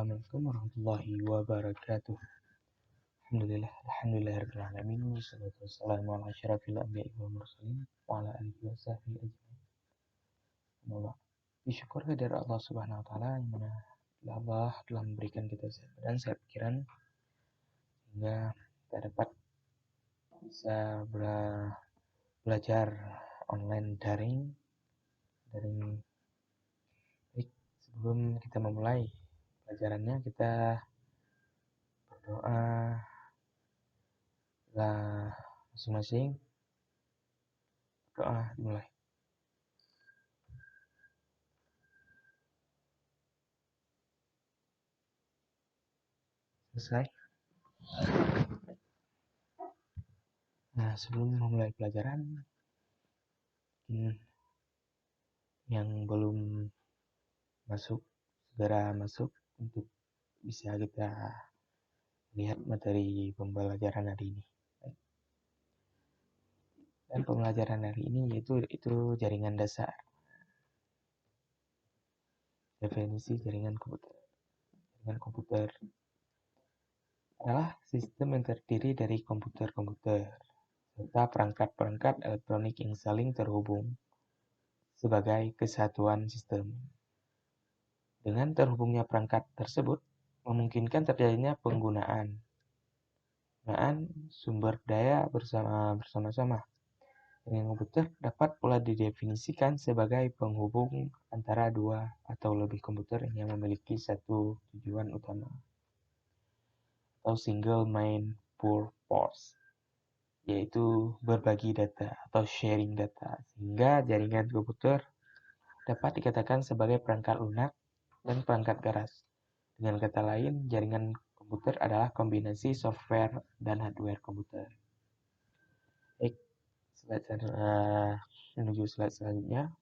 Assalamualaikum warahmatullahi wabarakatuh. Alhamdulillahirabbil alamin. Wassalatu wassalamu ala asyrafil anbiya'i wal mursalin wa ala alihi wa sahbihi ajmain. Semoga disyukur kehadirat Allah Subhanahu wa taala yang mana Allah telah memberikan kita sehat badan, sehat pikiran sehingga kita dapat bisa belajar online daring. Baik, sebelum kita memulai pelajarannya kita berdoa lah masing-masing. Doa dimulai. Selesai. Nah, sebelum memulai pelajaran, yang belum masuk segera masuk untuk bisa kita lihat materi pembelajaran hari ini. Dan pembelajaran hari ini yaitu jaringan dasar. Definisi jaringan komputer. Jaringan komputer adalah sistem yang terdiri dari komputer-komputer serta perangkat-perangkat elektronik yang saling terhubung sebagai kesatuan sistem. Dengan terhubungnya perangkat tersebut, memungkinkan terjadinya penggunaan sumber daya bersama-sama. Jaringan komputer dapat pula didefinisikan sebagai penghubung antara dua atau lebih komputer yang memiliki satu tujuan utama atau single main purpose, yaitu berbagi data atau sharing data, sehingga jaringan komputer dapat dikatakan sebagai perangkat lunak dan perangkat keras. Dengan kata lain, jaringan komputer adalah kombinasi software dan hardware komputer. Baik, menuju slide selanjutnya,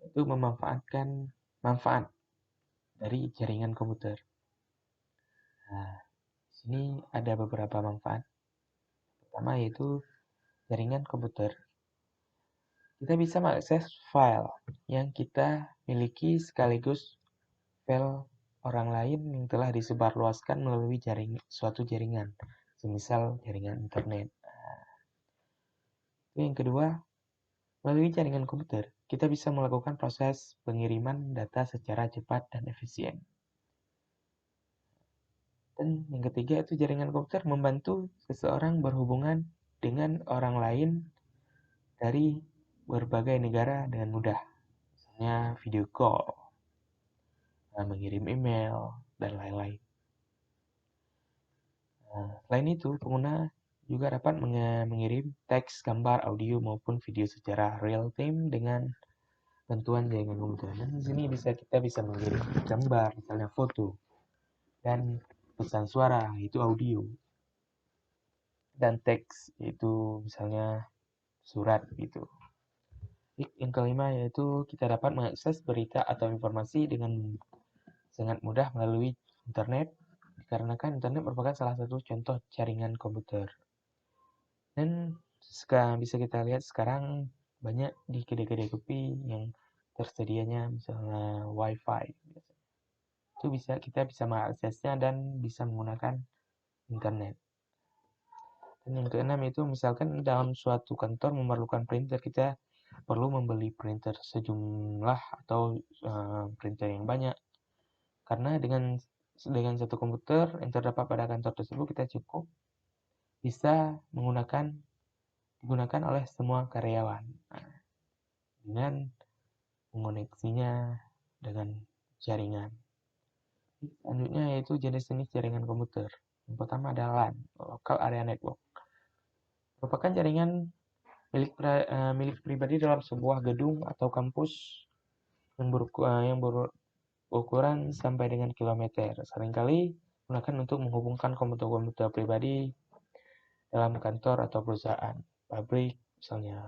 yaitu memanfaatkan manfaat dari jaringan komputer. Nah, di sini ada beberapa manfaat. Pertama yaitu jaringan komputer. Kita bisa mengakses file yang kita miliki sekaligus file orang lain yang telah disebarluaskan melalui suatu jaringan, semisal jaringan internet. Yang kedua, melalui jaringan komputer, kita bisa melakukan proses pengiriman data secara cepat dan efisien. Dan yang ketiga itu jaringan komputer membantu seseorang berhubungan dengan orang lain dari berbagai negara dengan mudah. Misalnya video call, mengirim email, dan lain-lain. Selain itu, pengguna juga dapat mengirim teks, gambar, audio, maupun video secara real time dengan bantuan jaringan komputer. Dan di sini kita bisa mengirim gambar, misalnya foto, dan pesan suara, yaitu audio, dan teks, yaitu misalnya surat gitu. Yang kelima yaitu kita dapat mengakses berita atau informasi dengan sangat mudah melalui internet, dikarenakan internet merupakan salah satu contoh jaringan komputer. Dan bisa kita lihat sekarang banyak di kedai-kedai kopi yang tersedianya misalnya wifi. Itu kita bisa mengaksesnya dan bisa menggunakan internet. Dan yang keenam itu misalkan dalam suatu kantor memerlukan printer, kita perlu membeli printer sejumlah atau printer yang banyak. Karena dengan satu komputer yang terdapat pada kantor tersebut, kita cukup bisa digunakan oleh semua karyawan. Dengan mengoneksinya dengan jaringan. Selanjutnya yaitu jenis-jenis jaringan komputer. Yang pertama adalah LAN, Local Area Network. Merupakan jaringan milik pribadi dalam sebuah gedung atau kampus yang berukuran sampai dengan kilometer. Seringkali digunakan untuk menghubungkan komputer-komputer pribadi dalam kantor atau perusahaan, pabrik misalnya.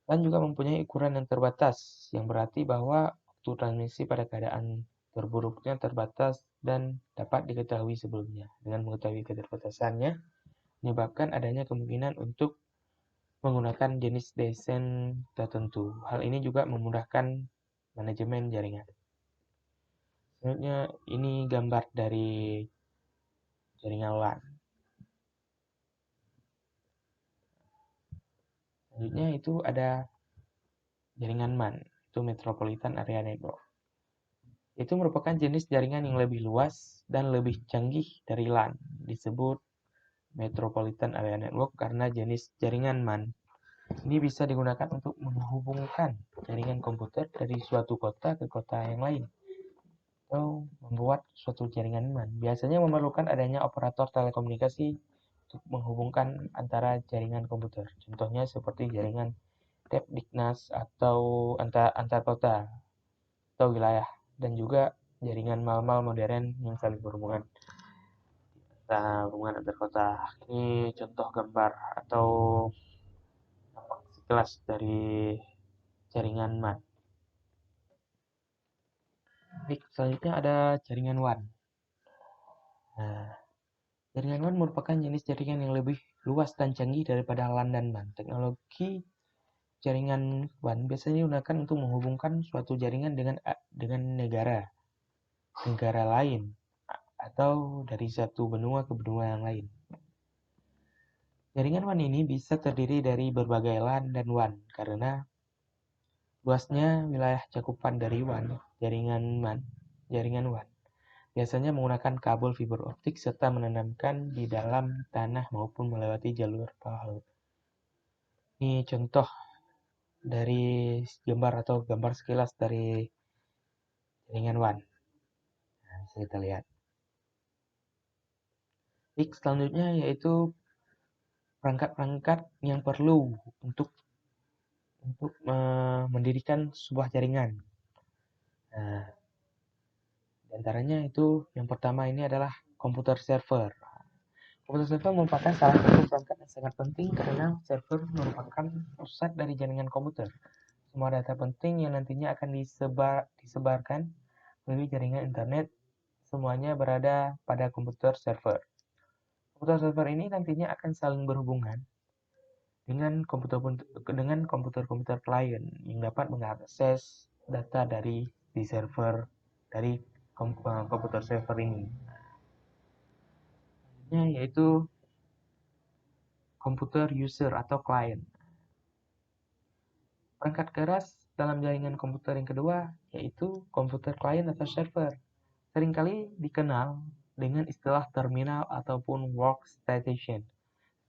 Dan juga mempunyai ukuran yang terbatas, yang berarti bahwa waktu transmisi pada keadaan terburuknya terbatas dan dapat diketahui sebelumnya. Dengan mengetahui keterbatasannya, menyebabkan adanya kemungkinan untuk menggunakan jenis desain tertentu. Hal ini juga memudahkan manajemen jaringan. Selanjutnya ini gambar dari jaringan LAN. Selanjutnya itu ada jaringan MAN, itu Metropolitan Area Network. Itu merupakan jenis jaringan yang lebih luas dan lebih canggih dari LAN. Disebut Metropolitan Area Network karena jenis jaringan MAN ini bisa digunakan untuk menghubungkan jaringan komputer dari suatu kota ke kota yang lain atau membuat suatu jaringan MAN. Biasanya memerlukan adanya operator telekomunikasi untuk menghubungkan antara jaringan komputer. Contohnya seperti jaringan Depdiknas atau antar kota atau wilayah, dan juga jaringan mal-mal modern yang saling berhubungan. Hubungan antar kota. Ini contoh gambar atau sekilas dari jaringan MAN. Baik, selanjutnya ada jaringan WAN. Nah, jaringan WAN merupakan jenis jaringan yang lebih luas dan canggih daripada LAN dan MAN. Teknologi jaringan WAN biasanya digunakan untuk menghubungkan suatu jaringan dengan negara lain atau dari satu benua ke benua yang lain. Jaringan WAN ini bisa terdiri dari berbagai LAN dan WAN karena luasnya wilayah cakupan dari jaringan WAN biasanya menggunakan kabel fiber optik serta menanamkan di dalam tanah maupun melewati jalur bawah laut. Ini contoh dari gambar sekilas dari jaringan WAN. Nah, bisa kita lihat. Selanjutnya yaitu perangkat-perangkat yang perlu untuk mendirikan sebuah jaringan. Nah, di antaranya itu yang pertama ini adalah komputer server. Komputer server merupakan salah satu perangkat yang sangat penting karena server merupakan pusat dari jaringan komputer. Semua data penting yang nantinya akan disebarkan melalui jaringan internet semuanya berada pada komputer server. Komputer server ini nantinya akan saling berhubungan dengan komputer-komputer klien yang dapat mengakses data dari server dari komputer server ini. Yaitu komputer user atau klien. Perangkat keras dalam jaringan komputer yang kedua yaitu komputer klien atau server. Seringkali dikenal dengan istilah terminal ataupun workstation.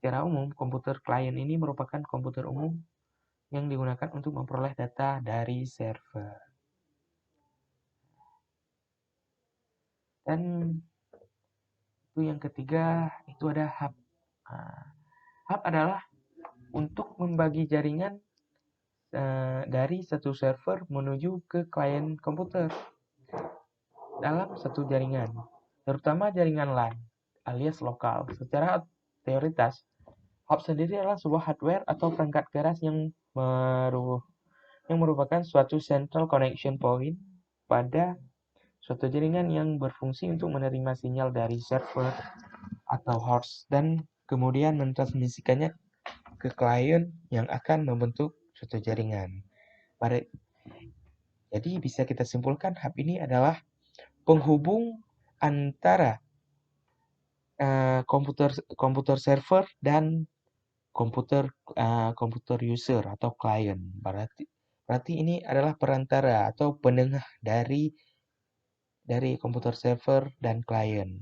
Secara umum, komputer klien ini merupakan komputer umum yang digunakan untuk memperoleh data dari server. Dan itu yang ketiga, itu ada hub. Hub adalah untuk membagi jaringan dari satu server menuju ke klien komputer dalam satu jaringan, terutama jaringan LAN alias lokal. Secara teoritas, hub sendiri adalah sebuah hardware atau perangkat keras yang merupakan suatu central connection point pada suatu jaringan yang berfungsi untuk menerima sinyal dari server atau host dan kemudian mentransmisikannya ke klien yang akan membentuk suatu jaringan. Jadi bisa kita simpulkan hub ini adalah penghubung antara komputer server dan komputer user atau klien. Berarti ini adalah perantara atau penengah dari komputer server dan klien.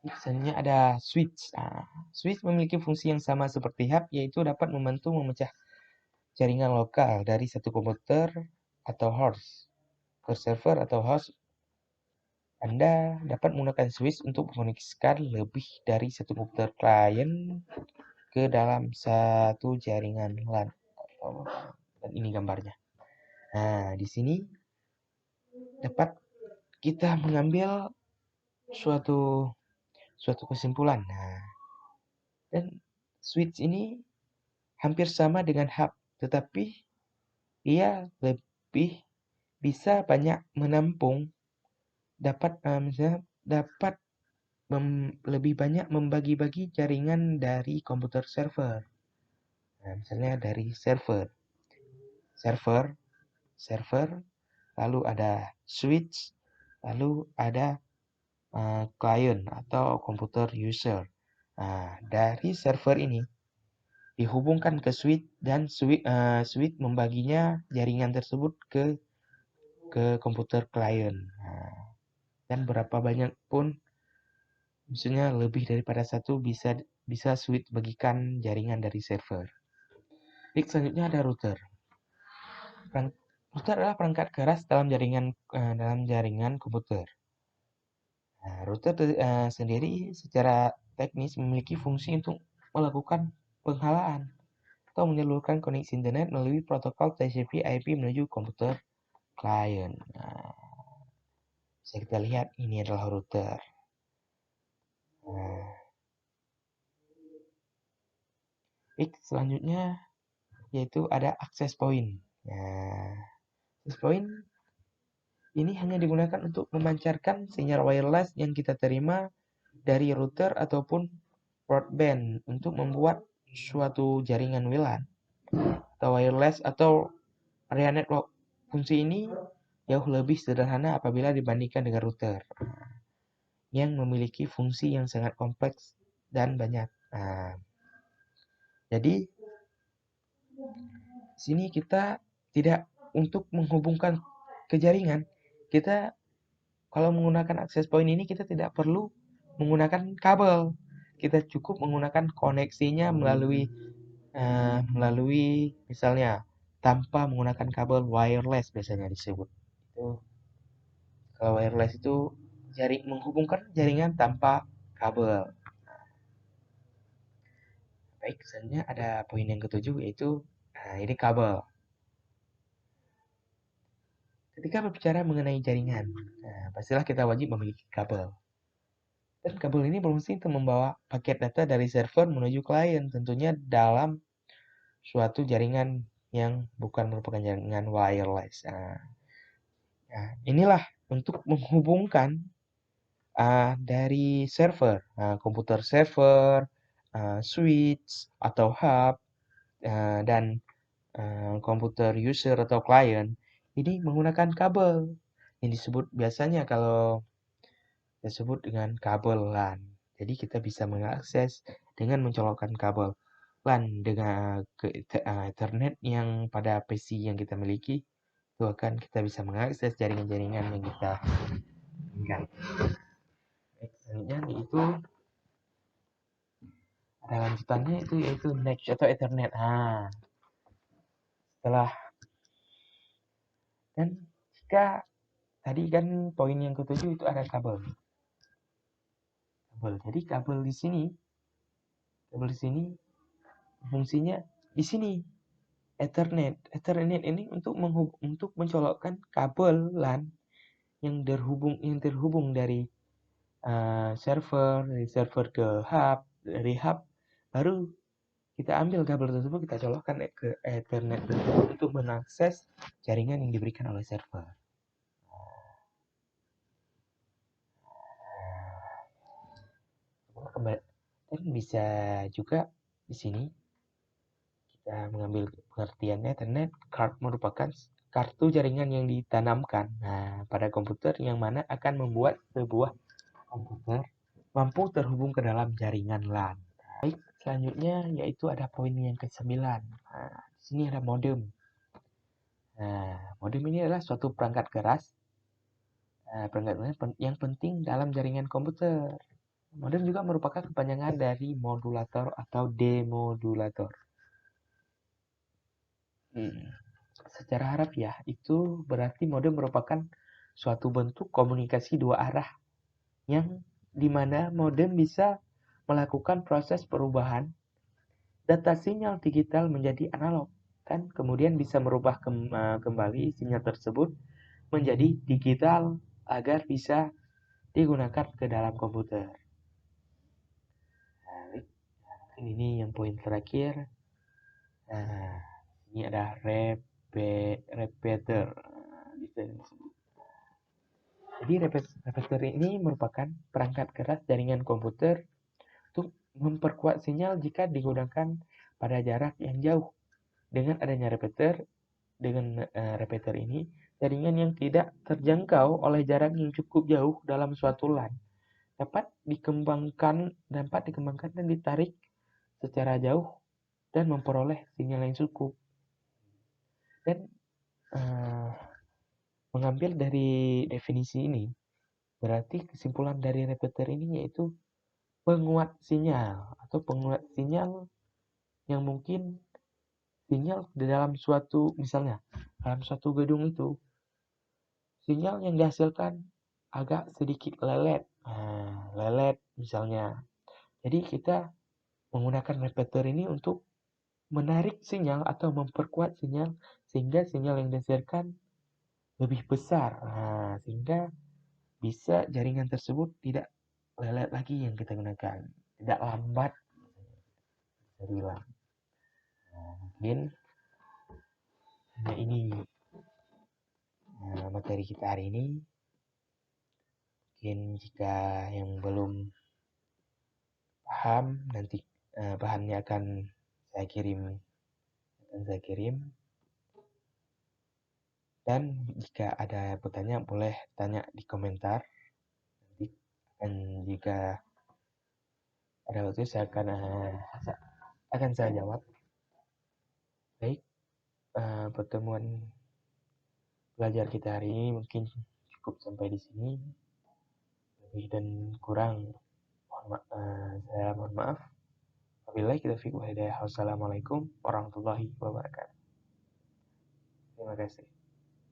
Selanjutnya ada switch. Switch memiliki fungsi yang sama seperti hub, yaitu dapat membantu memecah jaringan lokal dari satu komputer atau host ke server atau host. Anda dapat menggunakan switch untuk mengoneksikan lebih dari satu komputer klien ke dalam satu jaringan LAN. Dan ini gambarnya. Nah, di sini dapat kita mengambil suatu kesimpulan. Nah, dan switch ini hampir sama dengan hub, tetapi dia lebih bisa banyak menampung, lebih banyak membagi-bagi jaringan dari komputer server. Nah, misalnya dari server. server, lalu ada switch, lalu ada client atau komputer user. Nah, dari server ini dihubungkan ke switch dan switch membaginya jaringan tersebut ke komputer klien. Nah, dan berapa banyak pun, maksudnya lebih daripada satu bisa switch bagikan jaringan dari server. Selanjutnya ada router. Router adalah perangkat keras dalam jaringan komputer. Nah, router sendiri secara teknis memiliki fungsi untuk melakukan penghalaan atau menyalurkan koneksi internet melalui protokol TCP/IP menuju komputer klien. Nah, bisa kita lihat ini adalah router. Nah, selanjutnya yaitu ada access point. Nah, access point ini hanya digunakan untuk memancarkan sinyal wireless yang kita terima dari router ataupun broadband untuk membuat suatu jaringan WLAN atau wireless atau area network. Fungsi ini jauh lebih sederhana apabila dibandingkan dengan router yang memiliki fungsi yang sangat kompleks dan banyak. Nah, jadi sini kita tidak untuk menghubungkan ke jaringan. Kita kalau menggunakan access point ini kita tidak perlu menggunakan kabel. Kita cukup menggunakan koneksinya melalui misalnya tanpa menggunakan kabel wireless biasanya disebut. Itu kalau wireless itu menghubungkan jaringan tanpa kabel. Baik, selanjutnya ada poin yang ketujuh yaitu ini kabel. Ketika berbicara mengenai jaringan, pastilah kita wajib memiliki kabel. Dan kabel ini berfungsi untuk membawa paket data dari server menuju klien, tentunya dalam suatu jaringan yang bukan merupakan jaringan wireless. Inilah untuk menghubungkan dari server, komputer server, switch atau hub, dan komputer user atau klien ini menggunakan kabel yang disebut biasanya kalau disebut dengan kabel LAN. Jadi kita bisa mengakses dengan mencolokkan kabel LAN dengan ke Ethernet yang pada PC yang kita miliki, itu akan kita bisa mengakses jaringan-jaringan yang kita inginkan. Selanjutnya yaitu ada lanjutannya yaitu next atau Ethernet. Setelah dan jika tadi kan poin yang ketujuh itu ada kabel. Jadi kabel di sini fungsinya di sini Ethernet. Ethernet ini untuk mencolokkan kabel LAN yang terhubung dari server ke hub, dari hub baru kita ambil kabel tersebut, kita colokkan ke Ethernet tersebut untuk mengakses jaringan yang diberikan oleh server. Dan bisa juga di sini kita mengambil pengertiannya, Ethernet card merupakan kartu jaringan yang ditanamkan pada komputer yang mana akan membuat sebuah komputer mampu terhubung ke dalam jaringan LAN. Baik, selanjutnya yaitu ada poin yang ke-9. Di sini ada modem. Modem ini adalah suatu perangkat keras yang penting dalam jaringan komputer. Modem juga merupakan kepanjangan dari modulator atau demodulator. Secara harfiah itu berarti modem merupakan suatu bentuk komunikasi dua arah yang dimana modem bisa melakukan proses perubahan data sinyal digital menjadi analog dan kemudian bisa merubah kembali sinyal tersebut menjadi digital agar bisa digunakan ke dalam komputer. Ini yang poin terakhir. Ini ada repeater. Jadi repeater ini merupakan perangkat keras jaringan komputer untuk memperkuat sinyal jika digunakan pada jarak yang jauh. Dengan adanya repeater, dengan repeater ini, jaringan yang tidak terjangkau oleh jarak yang cukup jauh dalam suatu LAN dapat dikembangkan dan ditarik secara jauh dan memperoleh sinyal yang cukup. Dan mengambil dari definisi ini, berarti kesimpulan dari repeater ini yaitu penguat sinyal atau penguat sinyal yang mungkin sinyal di dalam suatu, misalnya dalam suatu gedung itu, sinyal yang dihasilkan agak sedikit lelet. Lelet misalnya. Jadi kita menggunakan repeater ini untuk menarik sinyal atau memperkuat sinyal sehingga sinyal yang dihasilkan lebih besar. Sehingga bisa jaringan tersebut tidak lelet lagi yang kita gunakan, tidak lambat, bisa bilang. Mungkin hanya ini materi kita hari ini. Mungkin jika yang belum paham, nanti bahannya akan saya kirim. Dan jika ada bertanya, boleh tanya di komentar. Nanti jika ada waktu saya akan saya jawab. Baik, pertemuan belajar kita hari ini mungkin cukup sampai di sini. Lebih dan kurang saya mohon maaf. Wabillahi taufiq wal hidayah. Wassalamualaikum warahmatullahi wabarakatuh. Terima kasih.